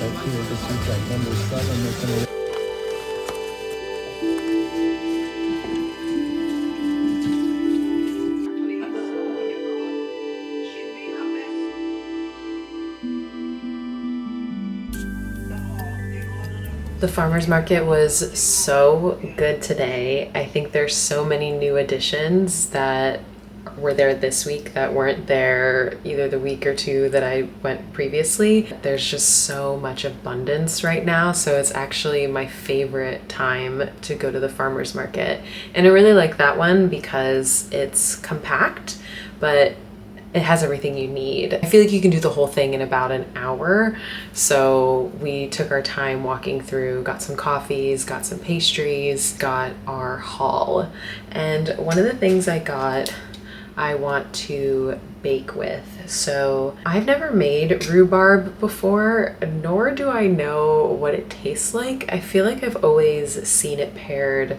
right here this week at number 7. It's gonna The farmer's market was so good today. I think there's so many new additions that were there this week that weren't there either the week or two that I went previously. There's just so much abundance right now, so it's actually my favorite time to go to the farmer's market. And I really like that one because it's compact, but it has everything you need. I feel like you can do the whole thing in about an hour. So we took our time walking through, got some coffees, got some pastries, got our haul. And one of the things I got, I want to bake with. So I've never made rhubarb before, nor do I know what it tastes like. I feel like I've always seen it paired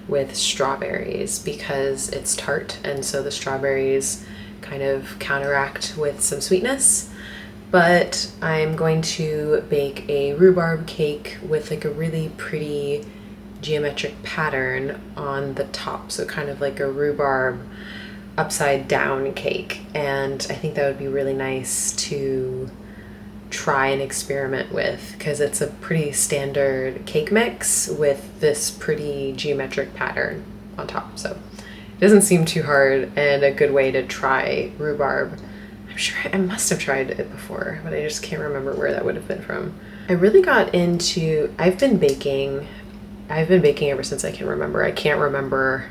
with strawberries because it's tart, and so the strawberries kind of counteract with some sweetness. But I'm going to bake a rhubarb cake with like a really pretty geometric pattern on the top, so kind of like a rhubarb upside down cake. And I think that would be really nice to try and experiment with because it's a pretty standard cake mix with this pretty geometric pattern on top. So it doesn't seem too hard and a good way to try rhubarb. I'm sure I must have tried it before, but I just can't remember where that would have been from. I really got into, I've been baking ever since I can remember. I can't remember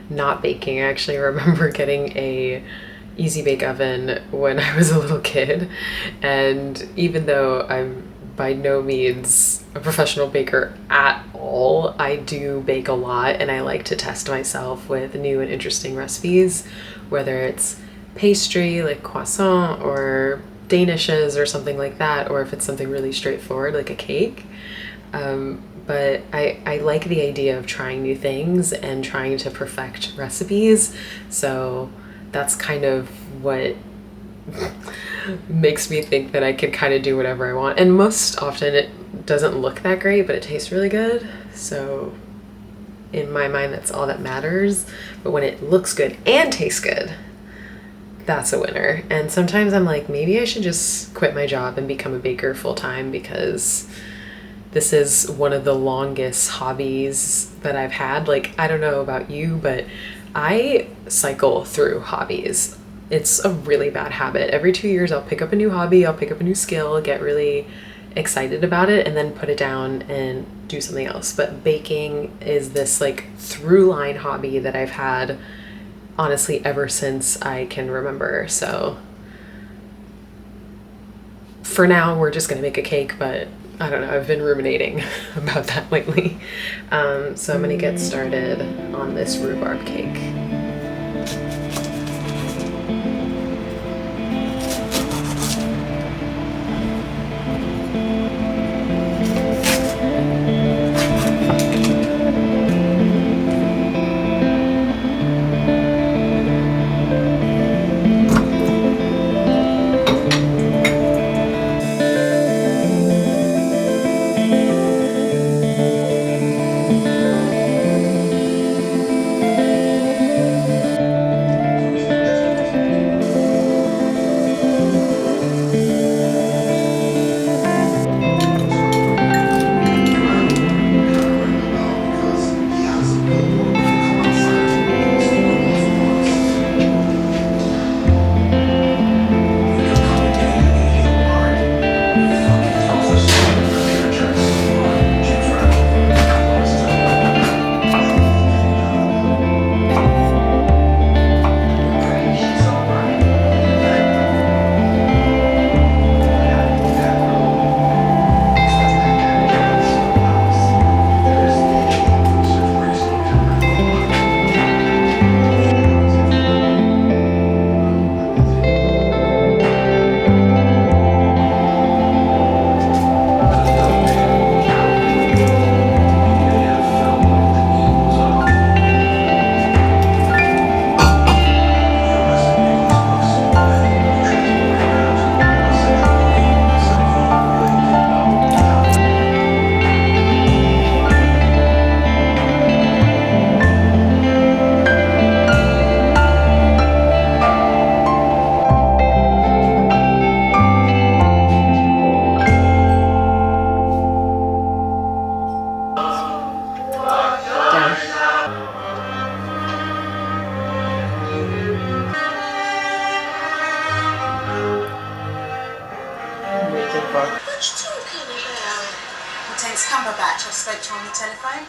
not baking. I actually remember getting a easy bake oven when I was a little kid, and even though I'm by no means a professional baker at all, I do bake a lot and I like to test myself with new and interesting recipes, whether it's pastry like croissant or danishes or something like that, or if it's something really straightforward like a cake. But I like the idea of trying new things and trying to perfect recipes. So that's kind of what makes me think that I could kind of do whatever I want. And most often it doesn't look that great, but it tastes really good. So in my mind, that's all that matters. But when it looks good and tastes good, that's a winner. And sometimes I'm like, maybe I should just quit my job and become a baker full time, because this is one of the longest hobbies that I've had. Like, I don't know about you, but I cycle through hobbies. It's a really bad habit. Every 2 years, I'll pick up a new hobby, I'll pick up a new skill, get really excited about it, and then put it down and do something else. But baking is this like through line hobby that I've had honestly ever since I can remember. So for now, we're just gonna make a cake, but I don't know, I've been ruminating about that lately. So I'm gonna get started on this rhubarb cake. fuck? What you talking about? Lieutenant Cumberbatch, I spoke to on the telephone.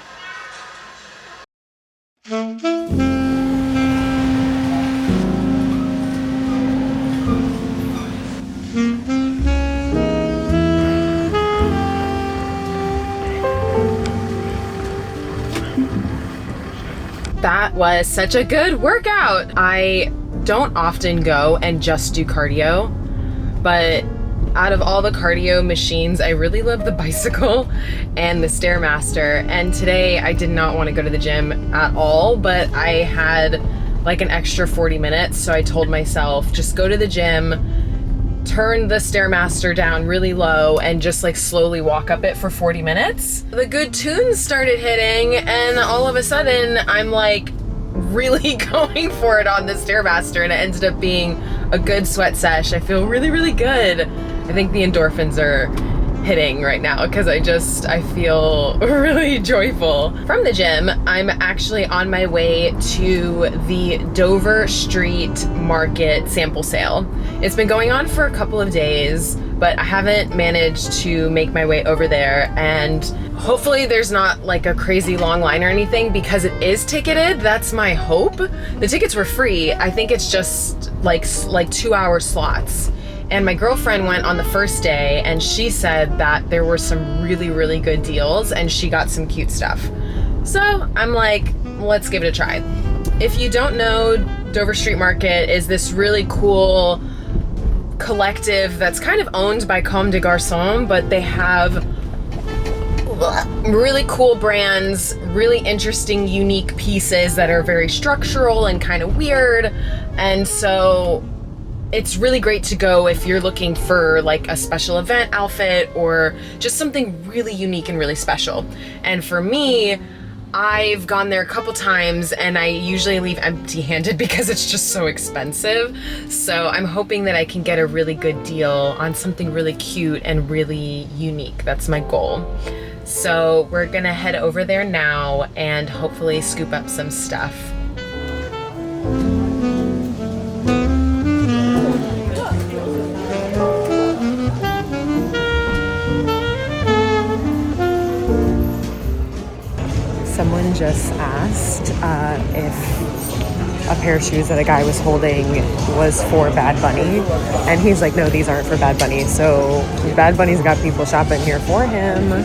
That was such a good workout. I don't often go and just do cardio, but out of all the cardio machines, I really love the bicycle and the Stairmaster. And today I did not want to go to the gym at all, but I had like an extra 40 minutes. So I told myself, just go to the gym, turn the Stairmaster down really low and just like slowly walk up it for 40 minutes. The good tunes started hitting and all of a sudden I'm like really going for it on the Stairmaster, and it ended up being a good sweat sesh. I feel really, really good. I think the endorphins are hitting right now because I feel really joyful. From the gym, I'm actually on my way to the Dover Street Market sample sale. It's been going on for a couple of days, but I haven't managed to make my way over there, and hopefully there's not like a crazy long line or anything because it is ticketed. That's my hope. The tickets were free. I think it's just like 2-hour slots. And my girlfriend went on the first day and she said that there were some really, really good deals and she got some cute stuff. So I'm like, let's give it a try. If you don't know, Dover Street Market is this really cool collective that's kind of owned by Comme des Garçons, but they have really cool brands, really interesting, unique pieces that are very structural and kind of weird. And so it's really great to go if you're looking for like a special event outfit or just something really unique and really special. And for me, I've gone there a couple times and I usually leave empty-handed because it's just so expensive. So I'm hoping that I can get a really good deal on something really cute and really unique. That's my goal. So we're gonna head over there now and hopefully scoop up some stuff. Someone just asked if a pair of shoes that a guy was holding was for Bad Bunny, and he's like, no, these aren't for Bad Bunny. So Bad Bunny's got people shopping here for him.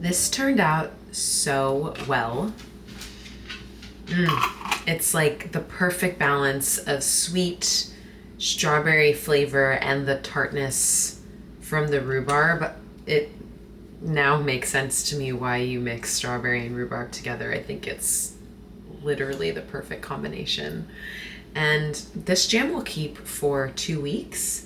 This turned out so well. It's like the perfect balance of sweet strawberry flavor and the tartness from the rhubarb. It now makes sense to me why you mix strawberry and rhubarb together. I think it's literally the perfect combination. And this jam will keep for 2 weeks.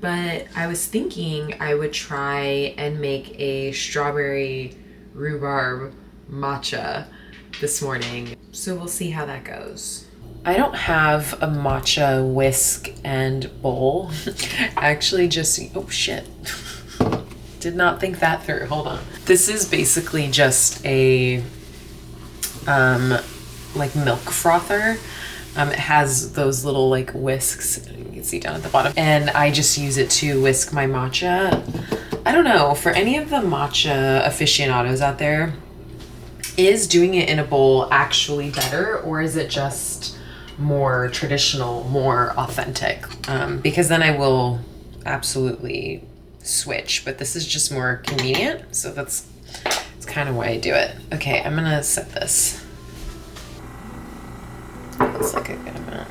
But I was thinking I would try and make a strawberry rhubarb matcha this morning. So we'll see how that goes. I don't have a matcha whisk and bowl. Actually just, oh shit. Did not think that through, hold on. This is basically just a like milk frother. It has those little like whisks, you can see down at the bottom, and I just use it to whisk my matcha. I don't know, for any of the matcha aficionados out there, is doing it in a bowl actually better, or is it just more traditional, more authentic? Because then I will absolutely switch, but this is just more convenient, so that's kind of why I do it. Okay, I'm gonna set this. Looks like a good amount.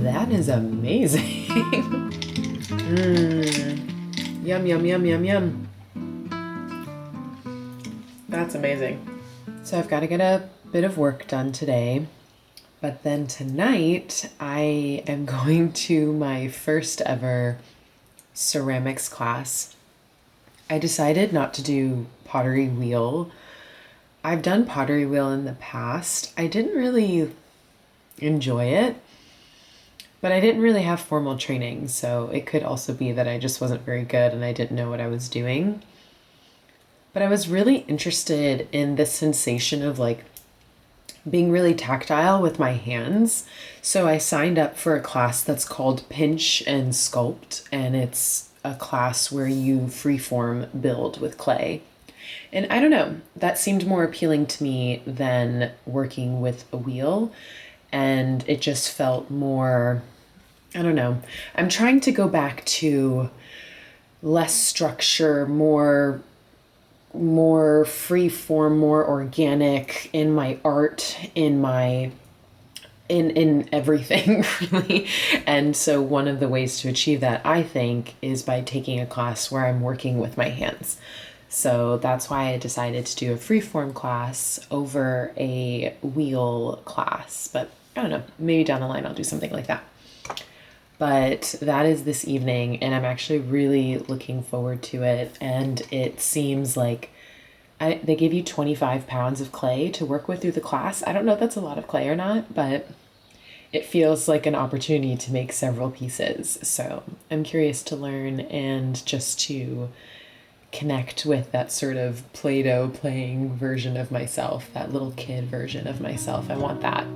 that is amazing. Yum, yum, yum, yum, yum. That's amazing. So I've got to get a bit of work done today. But then tonight, I am going to my first ever ceramics class. I decided not to do pottery wheel. I've done pottery wheel in the past. I didn't really enjoy it, but I didn't really have formal training, so it could also be that I just wasn't very good and I didn't know what I was doing. But I was really interested in the sensation of like being really tactile with my hands. So I signed up for a class that's called Pinch and Sculpt, and it's a class where you freeform build with clay. And I don't know, that seemed more appealing to me than working with a wheel. And it just felt more, I don't know. I'm trying to go back to less structure, more free form, more organic in my art, in everything really. And so one of the ways to achieve that, I think, is by taking a class where I'm working with my hands. So that's why I decided to do a freeform class over a wheel class. But I don't know, maybe down the line I'll do something like that. But that is this evening, and I'm actually really looking forward to it. And it seems like they give you 25 pounds of clay to work with through the class. I don't know if that's a lot of clay or not, but it feels like an opportunity to make several pieces. So I'm curious to learn and just to connect with that sort of Play-Doh playing version of myself, that little kid version of myself. I want that.